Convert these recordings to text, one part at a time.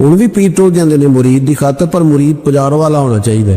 ਹੁਣ ਵੀ ਪੀਰ ਟੋਲ ਜਾਂਦੇ ਨੇ ਮੁਰੀਦ ਦੀ ਖਾਤਰ, ਪਰ ਮੁਰੀਦ ਪੁਜਾਰ ਵਾਲਾ ਹੋਣਾ ਚਾਹੀਦਾ।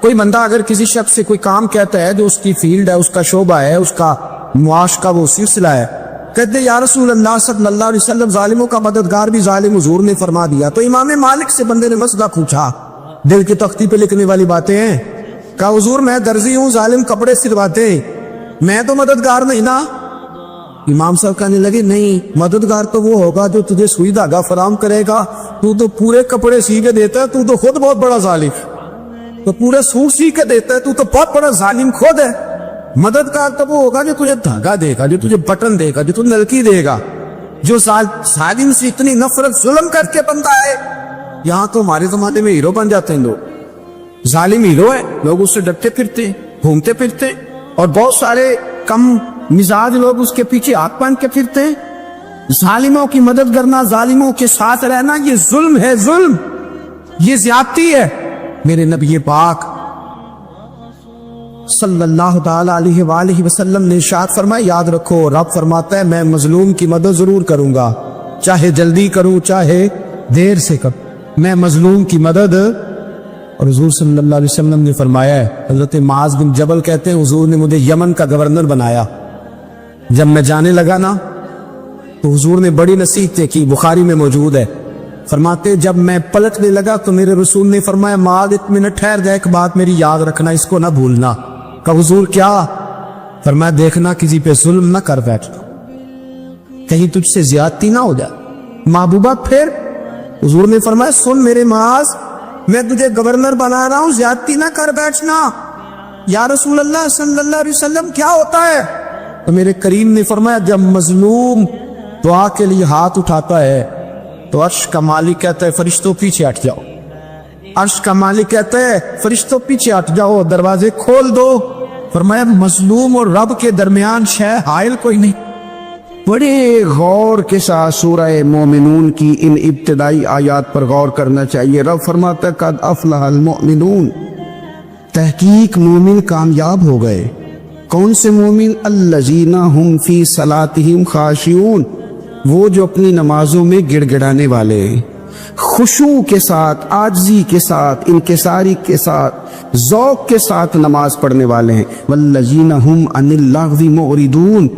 کوئی بندہ اگر کسی شخص سے کوئی کام کہتا ہے جو اس کی فیلڈ ہے، اس کا شعبہ ہے، اس کا معاش کا وہ سلسلہ ہے، کہتے ہیں یا رسول اللہ صلی اللہ علیہ وسلم ظالموں کا مددگار بھی ظالم، حضور نے فرما دیا۔ تو امام مالک سے بندے نے مسئلہ پوچھا، دل کی تختی پہ لکھنے والی باتیں ہیں، کہا حضور میں درزی ہوں، ظالم کپڑے سلواتے ہیں، میں تو مددگار نہیں نا۔ امام صاحب کہنے لگے نہیں، مددگار تو وہ ہوگا جو تجھے سوئی دھاگا فراہم کرے گا، تو پورے کپڑے سی کے دیتا ہے، تو خود بہت بڑا ظالم، تو پورے سوٹ سی کے دیتا ہے، تو بہت بڑا ظالم خود ہے۔ مددگار تو وہ ہوگا جو تجھے دھاگا دے گا، جو تجھے بٹن دے گا، جو تجھے نلکی دے گا۔ جو ظالم سے اتنی نفرت ظلم کر کے بندہ ہے، یہاں تو ہمارے زمانے میں ہیرو بن جاتے ہیں لوگ، ظالم ہیرو ہے، لوگ اس سے ڈرتے پھرتے گھومتے پھرتے، اور بہت سارے کم مزاج لوگ اس کے پیچھے ہاتھ باندھ کے پھرتے ہیں۔ ظالموں کی مدد کرنا، ظالموں کے ساتھ رہنا، یہ ظلم ہے، ظلم، یہ زیادتی ہے۔ میرے نبی پاک صلی اللہ تعالی علیہ وآلہ وسلم نے ارشاد فرمایا، یاد رکھو رب فرماتا ہے میں مظلوم کی مدد ضرور کروں گا، چاہے جلدی کروں چاہے دیر سے کروں، میں مظلوم کی مدد۔ اور حضور صلی اللہ علیہ وسلم نے فرمایا ہے، حضرت معاذ بن جبل کہتے ہیں حضور نے مجھے یمن کا گورنر بنایا، جب میں جانے لگا نا تو حضور نے بڑی نصیحتیں کی، بخاری میں موجود ہے، فرماتے جب میں پلٹنے لگا تو میرے رسول نے فرمایا معاذ ایک منٹ ٹھہر جا، ایک بات میری یاد رکھنا، اس کو نہ بھولنا۔ کہ حضور کیا؟ فرمایا دیکھنا کسی پہ ظلم نہ کر بیٹھنا، کہیں تجھ سے زیادتی نہ ہو جائے۔ محبوبہ پھر حضور نے فرمایا سن میرے معاذ، میں تجھے گورنر بنا رہا ہوں، زیادتی نہ کر بیٹھنا۔ یا رسول اللہ صلی اللہ علیہ وسلم کیا ہوتا ہے؟ تو میرے کریم نے فرمایا جب مظلوم دعا کے لیے ہاتھ اٹھاتا ہے تو عرش کا مالک کہتا ہے فرشتوں پیچھے ہٹ جاؤ، عرش کا مالک کہتا ہے فرشتوں پیچھے ہٹ جاؤ، دروازے کھول دو۔ فرمایا مظلوم اور رب کے درمیان شے حائل کوئی نہیں۔ بڑے غور کے ساتھ سورہ مومنون کی ان ابتدائی آیات پر غور کرنا چاہیے۔ رب فرماتا ہے قد افلح المؤمنون، تحقیق مومن کامیاب ہو گئے۔ کون سے مومن؟ الذین ہم فی صلاتہم خاشعون، وہ جو اپنی نمازوں میں گڑ گڑانے والے ہیں، خشوع کے ساتھ، عاجزی کے ساتھ، انکساری کے ساتھ، ذوق کے ساتھ نماز پڑھنے والے ہیں۔ والذین ہم عن اللغو معرضون،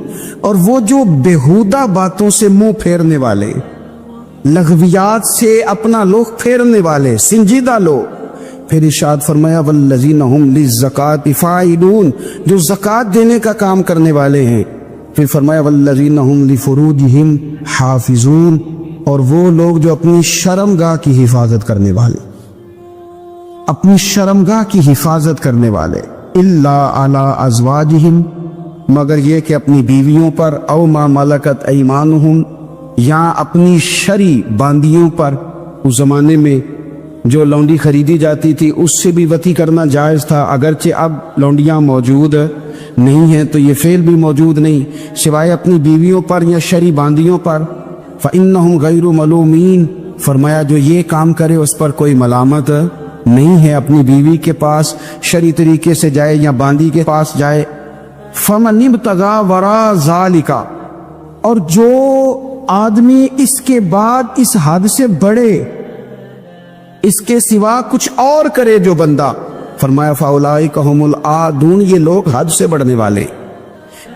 اور وہ جو بیہودہ باتوں سے منہ پھیرنے والے، لغویات سے اپنا رخ پھیرنے والے، سنجیدہ لوگ۔ پھر ارشاد فرمایا والذین ہم للزکاۃ فاعلون، جو زکوٰۃ دینے کا کام کرنے والے ہیں۔ پھر فرمایا والذین ہم لفروجہم حافظون، اور وہ لوگ جو اپنی شرمگاہ کی حفاظت کرنے والے، اپنی شرمگاہ کی حفاظت کرنے والے، الا علی ازواجہم، مگر یہ کہ اپنی بیویوں پر، او ما ملکت ایمانہم، یا اپنی شرعی باندیوں پر۔ اس زمانے میں جو لونڈی خریدی جاتی تھی اس سے بھی وطی کرنا جائز تھا، اگرچہ اب لونڈیاں موجود نہیں ہیں تو یہ فعل بھی موجود نہیں، سوائے اپنی بیویوں پر یا شرعی باندیوں پر۔ فإنہم غیر ملومین، فرمایا جو یہ کام کرے اس پر کوئی ملامت نہیں ہے، اپنی بیوی کے پاس شرعی طریقے سے جائے یا باندی کے پاس جائے۔ فمن ابتغى وراء ذلك، اور جو آدمی اس کے بعد اس حد سے بڑھے، اس کے سوا کچھ اور کرے جو بندہ، فرمایا فاولئک هم العادون، یہ لوگ حد سے بڑھنے والے،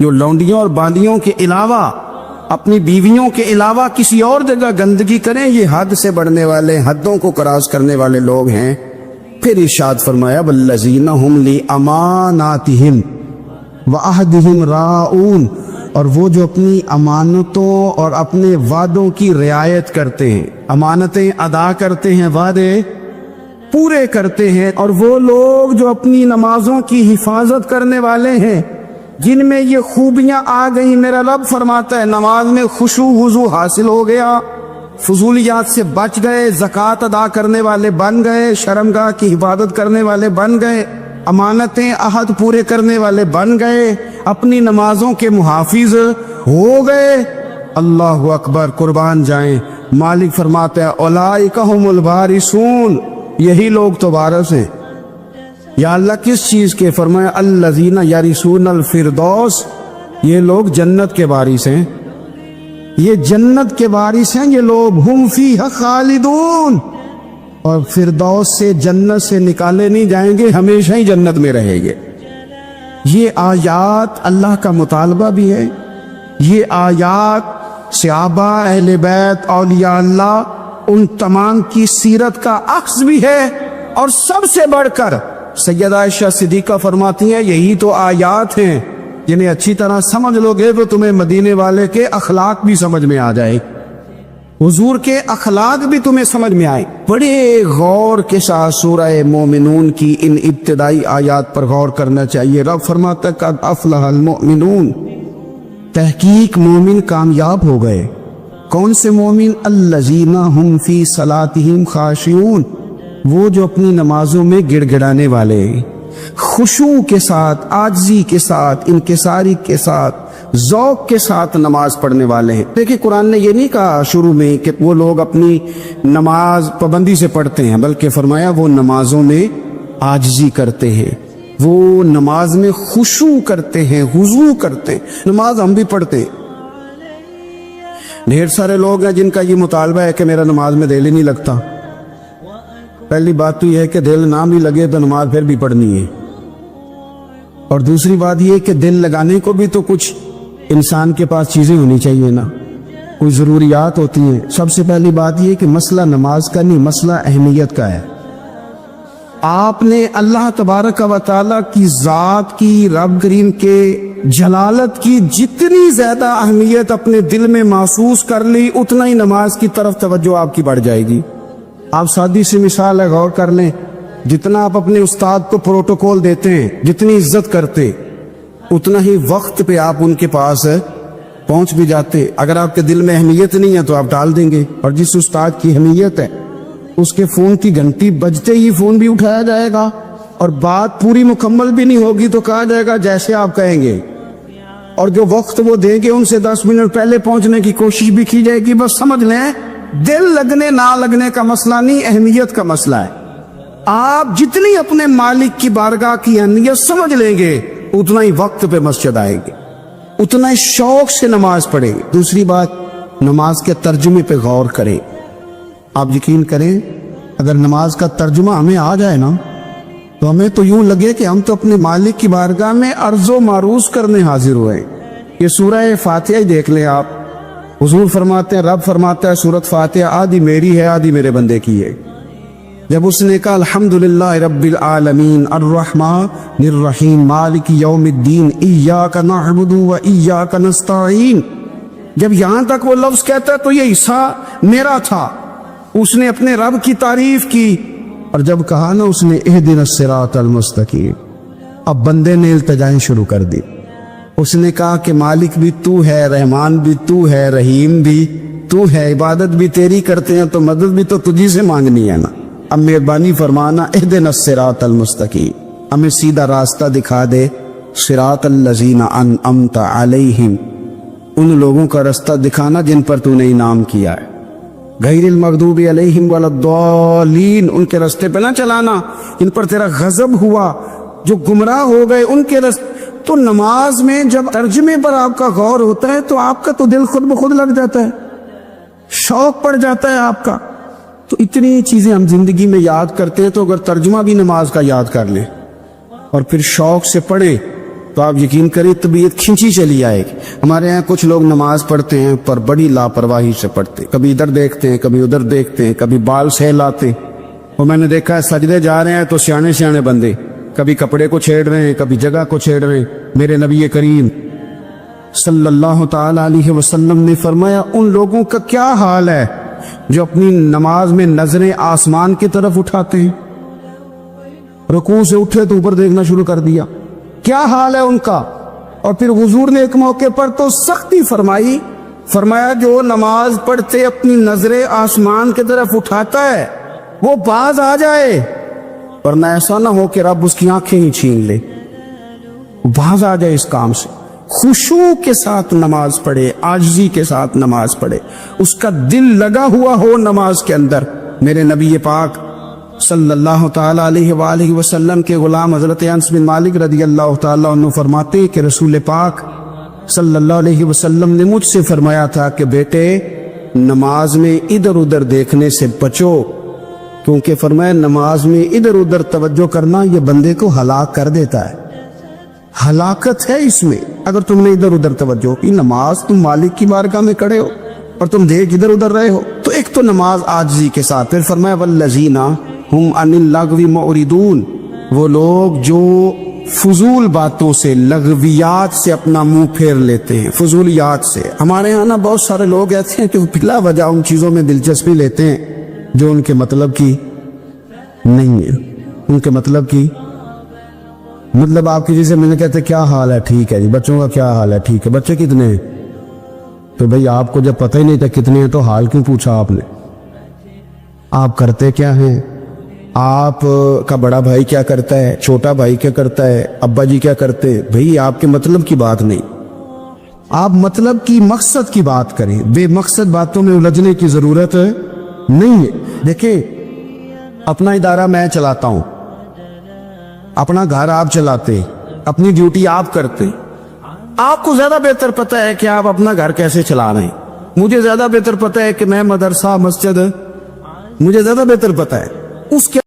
جو لونڈیوں اور باندیوں کے علاوہ، اپنی بیویوں کے علاوہ کسی اور جگہ گندگی کریں، یہ حد سے بڑھنے والے، حدوں کو کراس کرنے والے لوگ ہیں۔ پھر ارشاد فرمایا والذین هم لاماناتہم وعہدہم راعون، اور وہ جو اپنی امانتوں اور اپنے وعدوں کی رعایت کرتے ہیں، امانتیں ادا کرتے ہیں، وعدے پورے کرتے ہیں، اور وہ لوگ جو اپنی نمازوں کی حفاظت کرنے والے ہیں، جن میں یہ خوبیاں آ گئیں۔ میرا رب فرماتا ہے نماز میں خشوع وضو حاصل ہو گیا، فضولیات سے بچ گئے، زکوٰۃ ادا کرنے والے بن گئے، شرمگاہ کی حفاظت کرنے والے بن گئے، امانتیں عہد پورے کرنے والے بن گئے، اپنی نمازوں کے محافظ ہو گئے۔ اللہ اکبر، قربان جائیں۔ مالک فرماتا ہے اولئک هم الوارثون، یہی لوگ تو وارث ہیں۔ یا اللہ کس چیز کے؟ فرمایا الذین یرثون الفردوس، یہ لوگ جنت کے وارث ہیں، یہ جنت کے وارث ہیں یہ لوگ، ہم فیہا خالدون، اور فردوس سے جنت سے نکالے نہیں جائیں گے، ہمیشہ ہی جنت میں رہیں گے۔ یہ آیات اللہ کا مطالبہ بھی ہے، یہ آیات صحابہ، اہل بیت، اولیاء اللہ، ان تمام کی سیرت کا عکس بھی ہے۔ اور سب سے بڑھ کر سیدہ عائشہ صدیقہ فرماتی ہیں یہی تو آیات ہیں جنہیں اچھی طرح سمجھ لو گے تو تمہیں مدینے والے کے اخلاق بھی سمجھ میں آ جائے، حضور کے اخلاق بھی تمہیں سمجھ میں آئے۔ بڑے غور کے ساتھ سورہ مومنون کی ان ابتدائی آیات پر غور کرنا چاہیے۔ رب فرماتا ہے قد افلح المؤمنون، تحقیق مومن کامیاب ہو گئے۔ کون سے مومن؟ الذین ہم فی صلاتہم خاشعون، وہ جو اپنی نمازوں میں گڑ گڑانے والے، خشوع کے ساتھ، عاجزی کے ساتھ، انکساری کے ساتھ، ذوق کے ساتھ نماز پڑھنے والے ہیں۔ دیکھیں قرآن نے یہ نہیں کہا شروع میں کہ وہ لوگ اپنی نماز پابندی سے پڑھتے ہیں، بلکہ فرمایا وہ نمازوں میں عاجزی کرتے ہیں، وہ نماز میں خشوع کرتے ہیں، خضوع کرتے ہیں۔ نماز ہم بھی پڑھتے ہیں، ڈھیر سارے لوگ ہیں جن کا یہ مطالبہ ہے کہ میرا نماز میں دل ہی نہیں لگتا۔ پہلی بات تو یہ ہے کہ دل نہ بھی لگے تو نماز پھر بھی پڑھنی ہے، اور دوسری بات یہ کہ دل لگانے کو بھی تو کچھ انسان کے پاس چیزیں ہونی چاہیے نا، کچھ ضروریات ہوتی ہیں۔ سب سے پہلی بات یہ کہ مسئلہ نماز کا نہیں، مسئلہ اہمیت کا ہے۔ آپ نے اللہ تبارک و تعالیٰ کی ذات کی، رب کریم کے جلالت کی جتنی زیادہ اہمیت اپنے دل میں محسوس کر لی، اتنا ہی نماز کی طرف توجہ آپ کی بڑھ جائے گی۔ آپ سادی سی مثال ہے، غور کر لیں، جتنا آپ اپنے استاد کو پروٹوکول دیتے ہیں، جتنی عزت کرتے، اتنا ہی وقت پہ آپ ان کے پاس پہنچ بھی جاتے۔ اگر آپ کے دل میں اہمیت نہیں ہے تو آپ ٹال دیں گے، اور جس استاد کی اہمیت ہے اس کے فون کی گھنٹی بجتے ہی فون بھی اٹھایا جائے گا، اور بات پوری مکمل بھی نہیں ہوگی تو کہا جائے گا جیسے آپ کہیں گے، اور جو وقت وہ دیں گے ان سے 10 منٹ پہلے پہنچنے کی کوشش بھی کی جائے گی۔ بس سمجھ لیں دل لگنے نہ لگنے کا مسئلہ نہیں، اہمیت کا مسئلہ ہے۔ آپ جتنی اپنے مالک کی بارگاہ کی اہمیت سمجھ لیں گے اتنا ہی وقت پہ مسجد آئیں گے، اتنا ہی شوق سے نماز پڑھیں گے۔ دوسری بات، نماز کے ترجمے پہ غور کریں۔ آپ یقین کریں اگر نماز کا ترجمہ ہمیں آ جائے نا تو ہمیں تو یوں لگے کہ ہم تو اپنے مالک کی بارگاہ میں عرض و معروض کرنے حاضر ہوئے۔ یہ سورہ فاتحہ ہی دیکھ لیں آپ، حضور فرماتے ہیں، رب فرماتا ہے سورۃ فاتحہ آدھی میری ہے آدھی میرے بندے کی ہے۔ جب اس نے کہا الحمدللہ رب العالمین الرحمن الرحیم مالک یوم الدین ایاک نعبد و ایاک نستعین، جب یہاں تک وہ لفظ کہتا ہے تو یہ حصہ میرا تھا۔ اس نے اپنے رب کی تعریف کی، اور جب کہا نا اس نے اہدنا الصراط المستقیم، اب بندے نے التجائیں شروع کر دی۔ اس نے کہا کہ مالک بھی تو ہے، رحمان بھی تو ہے، رحیم بھی تو ہے، عبادت بھی تیری کرتے ہیں تو مدد بھی تو تجھی سے مانگنی ہے نا، اب مہربانی فرمانا اہدنا الصراط المستقیم، ہمیں سیدھا راستہ دکھا دے، صراط الذین انعمت علیہم، ان لوگوں کا راستہ دکھانا جن پر تو نے انعام کیا ہے، غیر المغضوب علیہم ولا الضالین، ان کے راستے پہ نہ چلانا جن پر تیرا غضب ہوا، جو گمراہ ہو گئے ان کے راستے۔ تو نماز میں جب ترجمے پر آپ کا غور ہوتا ہے تو آپ کا تو دل خود بخود لگ جاتا ہے، شوق پڑ جاتا ہے آپ کا۔ تو اتنی چیزیں ہم زندگی میں یاد کرتے ہیں، تو اگر ترجمہ بھی نماز کا یاد کر لیں اور پھر شوق سے پڑھیں تو آپ یقین کریں طبیعت کھینچی چلی آئے گی۔ ہمارے ہاں کچھ لوگ نماز پڑھتے ہیں پر بڑی لاپرواہی سے پڑھتے، کبھی ادھر دیکھتے ہیں کبھی ادھر دیکھتے ہیں، کبھی بال سہلاتے، اور میں نے دیکھا ہے سجدے جا رہے ہیں تو سیانے سیانے بندے کبھی کپڑے کو چھیڑ رہے ہیں کبھی جگہ کو چھیڑ رہے ہیں۔ میرے نبی کریم صلی اللہ تعالی علیہ وسلم نے فرمایا ان لوگوں کا کیا حال ہے جو اپنی نماز میں نظریں آسمان کی طرف اٹھاتے ہیں، رکوع سے اٹھے تو اوپر دیکھنا شروع کر دیا، کیا حال ہے ان کا۔ اور پھر حضور نے ایک موقع پر تو سختی فرمائی، فرمایا جو نماز پڑھتے اپنی نظریں آسمان کی طرف اٹھاتا ہے وہ باز آ جائے، ورنہ ایسا نہ ہو کہ رب اس کی آنکھیں ہی چھین لے، باز آ جائے اس کام سے۔ خشوع کے ساتھ نماز پڑھے، عاجزی کے ساتھ نماز پڑھے، اس کا دل لگا ہوا ہو نماز کے اندر۔ میرے نبی پاک صلی اللہ تعالی علیہ وآلہ وسلم کے غلام حضرت انس بن مالک رضی اللہ تعالی عنہ فرماتے کہ رسول پاک صلی اللہ علیہ وسلم نے مجھ سے فرمایا تھا کہ بیٹے نماز میں ادھر ادھر دیکھنے سے بچو، کیونکہ فرمایا نماز میں ادھر ادھر توجہ کرنا یہ بندے کو ہلاک کر دیتا ہے. ہلاکت ہے اس میں اگر تم نے ادھر ادھر توجہ کی. نماز تم مالک کی بارگاہ میں کھڑے ہو اور تم دیکھ ادھر ادھر رہے ہو. تو ایک تو نماز عاجزی کے ساتھ. پھر فرمایا والذین ہم عن اللغو معرضون، وہ لوگ جو فضول باتوں سے، لغویات سے اپنا منہ پھیر لیتے ہیں، فضولیات سے. ہمارے یہاں نا بہت سارے لوگ ایسے ہیں کہ وہ بلا وجہ ان چیزوں میں دلچسپی لیتے ہیں جو ان کے مطلب کی نہیں ہے. ان کے مطلب کی مطلب آپ کسی سے ملنے کہتے کیا حال ہے، ٹھیک ہے جی. بچوں کا کیا حال ہے، ٹھیک ہے. بچے کتنے ہیں؟ تو بھئی آپ کو جب پتہ ہی نہیں تھا کتنے ہیں تو حال کیوں پوچھا آپ نے؟ آپ کرتے کیا ہیں؟ آپ کا بڑا بھائی کیا کرتا ہے، چھوٹا بھائی کیا کرتا ہے، ابا جی کیا کرتے؟ بھئی آپ کے مطلب کی بات نہیں. آپ مطلب کی، مقصد کی بات کریں. بے مقصد باتوں میں الجھنے کی ضرورت نہیں ہے. دیکھیں اپنا ادارہ میں چلاتا ہوں، اپنا گھر آپ چلاتے، اپنی ڈیوٹی آپ کرتے. آپ کو زیادہ بہتر پتہ ہے کہ آپ اپنا گھر کیسے چلا رہے ہیں. مجھے زیادہ بہتر پتہ ہے کہ میں مدرسہ، مسجد، مجھے زیادہ بہتر پتہ ہے. اس کے